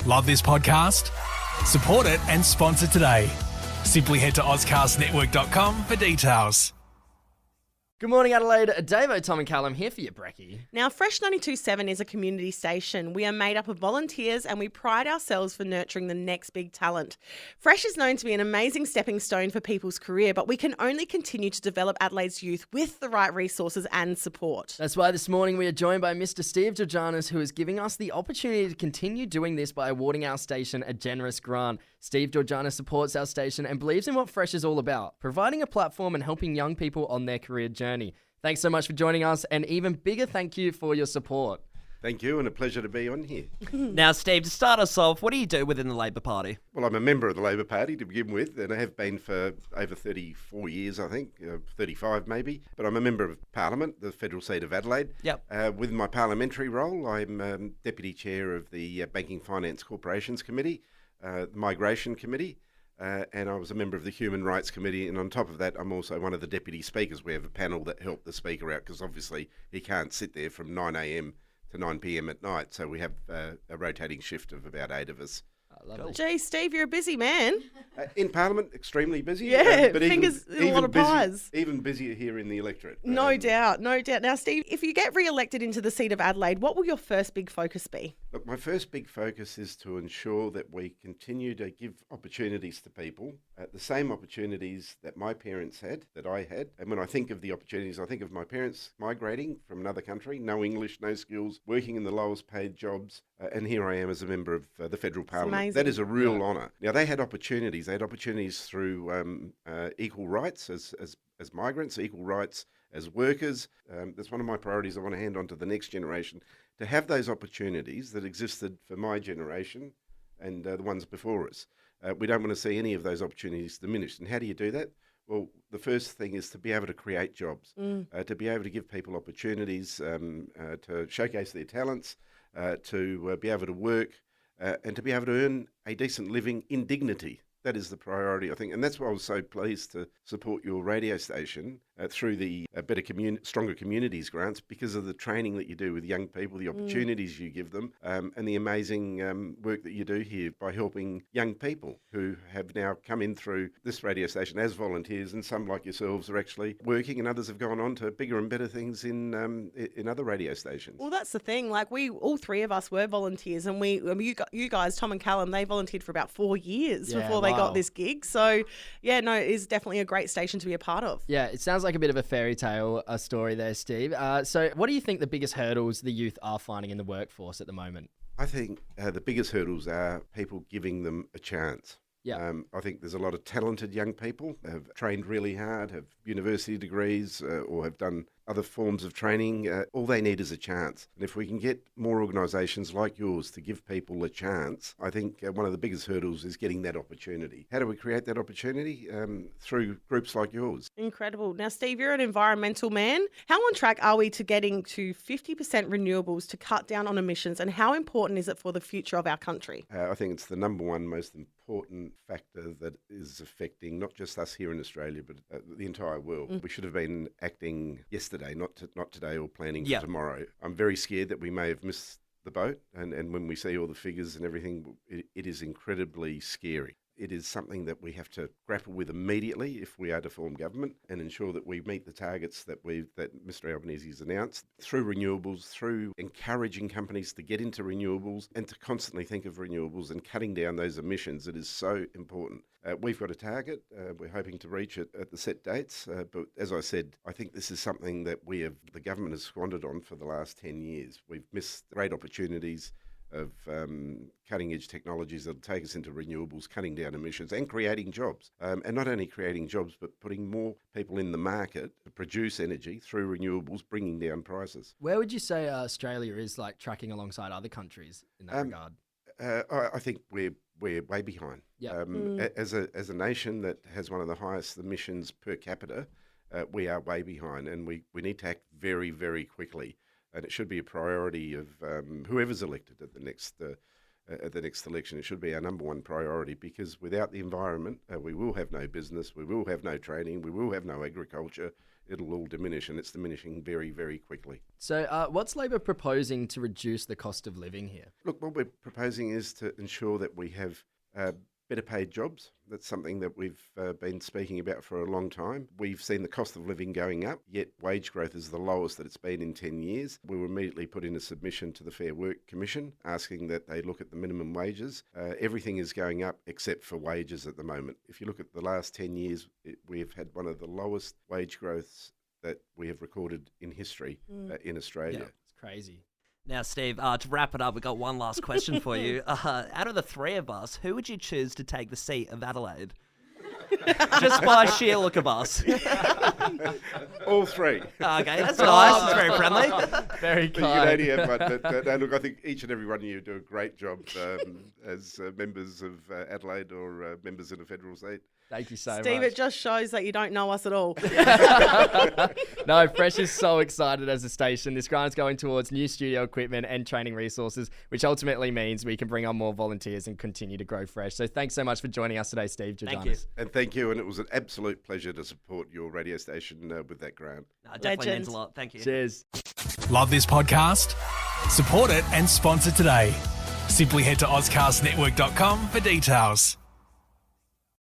Love this podcast? Support it and sponsor today. Simply head to AuscastNetwork.com for details. Good morning, Adelaide. Davo, Tom and Callum here for your brekkie. Now, Fresh 92.7 is a community station. We are made up of volunteers and we pride ourselves for nurturing the next big talent. Fresh is known to be an amazing stepping stone for people's career, but we can only continue to develop Adelaide's youth with the right resources and support. That's why this morning we are joined by Mr. Steve Georganas, who is giving us the opportunity to continue doing this by awarding our station a generous grant. Steve Georganas supports our station and believes in what Fresh is all about, providing a platform and helping young people on their career journey. Thanks so much for joining us, and even bigger thank you for your support. Thank you, and a pleasure to be on here. Now, Steve, to start us off, what do you do within the Labor Party? Well, I'm a member of the Labor Party to begin with, and I have been for over 34 years, I think, 35 maybe. But I'm a member of Parliament, the federal seat of Adelaide. Yep. With my parliamentary role, I'm Deputy Chair of the Banking Finance Corporations Committee, the Migration Committee, and I was a member of the Human Rights Committee, and on top of that, I'm also one of the Deputy Speakers. We have a panel that help the Speaker out, because obviously he can't sit there from 9am to 9pm at night, so we have a rotating shift of about 8 of us. Gee, Steve, you're a busy man. In Parliament, extremely busy. Yeah, but fingers in a lot of pies. Even busier here in the electorate. No doubt, no doubt. Now, Steve, if you get re-elected into the seat of Adelaide, what will your first big focus be? Look, my first big focus is to ensure that we continue to give opportunities to people, the same opportunities that my parents had, that I had. And when I think of the opportunities, I think of my parents migrating from another country, no English, no skills, working in the lowest paid jobs, and here I am as a member of the federal parliament. Amazing. That is a real honour. Now, they had opportunities. They had opportunities through equal rights as migrants, equal rights as workers. That's one of my priorities I want to hand on to the next generation, to have those opportunities that existed for my generation and the ones before us. We don't want to see any of those opportunities diminished. And how do you do that? Well, the first thing is to be able to create jobs, to be able to give people opportunities, to showcase their talents, to be able to work, and to be able to earn a decent living in dignity. That is the priority, I think. And that's why I was so pleased to support your radio station through the Stronger Communities grants, because of the training that you do with young people, the opportunities you give them, and the amazing work that you do here by helping young people who have now come in through this radio station as volunteers, and some like yourselves are actually working, and others have gone on to bigger and better things in other radio stations. Well, that's the thing. Like, all three of us were volunteers, and you guys, Tom and Callum, they volunteered for about 4 years before they got this gig. So, yeah, no, it is definitely a great station to be a part of. Yeah, it sounds like a bit of a fairy tale story there, Steve. So what do you think the biggest hurdles the youth are finding in the workforce at the moment? I think the biggest hurdles are people giving them a chance. Yeah. I think there's a lot of talented young people that have trained really hard, have university degrees, or have done other forms of training. All they need is a chance. And if we can get more organisations like yours to give people a chance, I think one of the biggest hurdles is getting that opportunity. How do we create that opportunity? Through groups like yours. Incredible. Now, Steve, you're an environmental man. How on track are we to getting to 50% renewables to cut down on emissions, and how important is it for the future of our country? I think it's the number one most important factor that is affecting not just us here in Australia, but the entire world. We should have been acting yesterday, not today, or planning for tomorrow. I'm very scared that we may have missed the boat, and when we see all the figures and everything, it is incredibly scary. It is something that we have to grapple with immediately if we are to form government, and ensure that we meet the targets that Mr Albanese has announced through renewables, through encouraging companies to get into renewables and to constantly think of renewables and cutting down those emissions. It is so important. We've got a target. We're hoping to reach it at the set dates. But as I said, I think this is something that the government has squandered on for the last 10 years. We've missed great opportunities of cutting-edge technologies that will take us into renewables, cutting down emissions and creating jobs. And not only creating jobs, but putting more people in the market to produce energy through renewables, bringing down prices. Where would you say Australia is tracking alongside other countries in that regard? I think we're way behind. Yeah. As a nation that has one of the highest emissions per capita, we are way behind, and we need to act very, very quickly. And it should be a priority of whoever's elected at the next at the next election. It should be our number one priority, because without the environment, we will have no business, we will have no training, we will have no agriculture. It'll all diminish, and it's diminishing very, very quickly. So what's Labor proposing to reduce the cost of living here? Look, what we're proposing is to ensure that we have better paid jobs. That's something that we've been speaking about for a long time. We've seen the cost of living going up, yet wage growth is the lowest that it's been in 10 years. We will immediately put in a submission to the Fair Work Commission asking that they look at the minimum wages. Everything is going up except for wages at the moment. If you look at the last 10 years, we've had one of the lowest wage growths that we have recorded in history in Australia. Yeah, it's crazy. Now, Steve, to wrap it up, we've got one last question for you. Out of the three of us, who would you choose to take the seat of Adelaide? Just by sheer look of us. All three. Okay, that's nice. It's very friendly. Very But you can kind. only have one. But look, I think each and every one of you do a great job as members of Adelaide or members in a federal seat. Thank you so Steve, much. it just shows that you don't know us at all. No, Fresh is so excited as a station. This grant's going towards new studio equipment and training resources, which ultimately means we can bring on more volunteers and continue to grow Fresh. So thanks so much for joining us today, Steve Georganas. Thank you. And thank you, and it was an absolute pleasure to support your radio station with that grant. No, it definitely Legend. means a lot. Thank you. Cheers. Love this podcast? Support it and sponsor today. Simply head to AuscastNetwork.com for details.